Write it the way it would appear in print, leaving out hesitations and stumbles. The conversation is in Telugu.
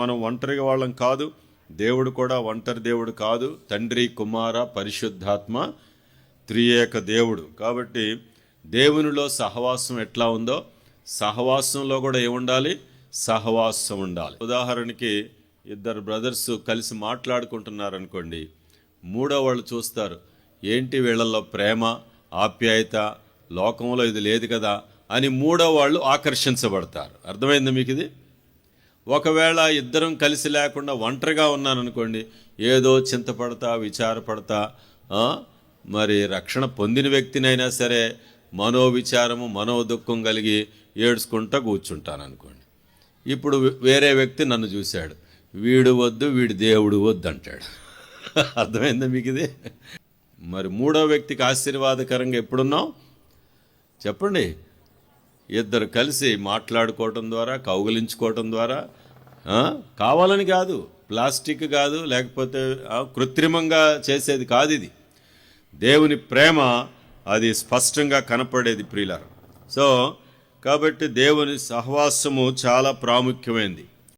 మనం ఒంటరిగా వాళ్ళం కాదు. దేవుడు కూడా ఒంటరి దేవుడు కాదు. తండ్రి, కుమార, పరిశుద్ధాత్మ త్రియేక దేవుడు. కాబట్టి దేవునిలో సహవాసం ఎట్లా ఉందో సహవాసంలో కూడా ఏముండాలి? సహవాసం ఉండాలి. ఉదాహరణకి ఇద్దరు బ్రదర్స్ కలిసి మాట్లాడుకుంటున్నారనుకోండి, మూడో వాళ్ళు చూస్తారు, ఏంటి వీళ్ళల్లో ప్రేమ, ఆప్యాయత, లోకంలో ఇది లేదు కదా అని మూడో వాళ్ళు ఆకర్షించబడతారు. అర్థమైంది మీకు ఇది? ఒకవేళ ఇద్దరం కలిసి లేకుండా ఒంటరిగా ఉన్నాననుకోండి, ఏదో చింతపడతా, విచారపడతా, మరి రక్షణ పొందిన వ్యక్తినైనా సరే మనోవిచారము, మనోదుఖం కలిగి ఏడ్చుకుంటా కూర్చుంటాను అనుకోండి. ఇప్పుడు వేరే వ్యక్తి నన్ను చూశాడు, వీడు వద్దు, వీడి దేవుడు వద్దు అంటాడు. అర్థమైందా మీకు ఇది? మరి మూడో వ్యక్తికి ఆశీర్వాదకరంగా ఎప్పుడున్నాం చెప్పండి? ఇద్దరు కలిసి మాట్లాడుకోవటం ద్వారా, కౌగిలించుకోవటం ద్వారా, కావాలని కాదు, ప్లాస్టిక్ కాదు, లేకపోతే కృత్రిమంగా చేసేది కాదు. ఇది దేవుని ప్రేమ, అది స్పష్టంగా కనపడేది ప్రియులారా. సో కాబట్టి దేవుని సహవాసము చాలా ప్రాముఖ్యమైనది.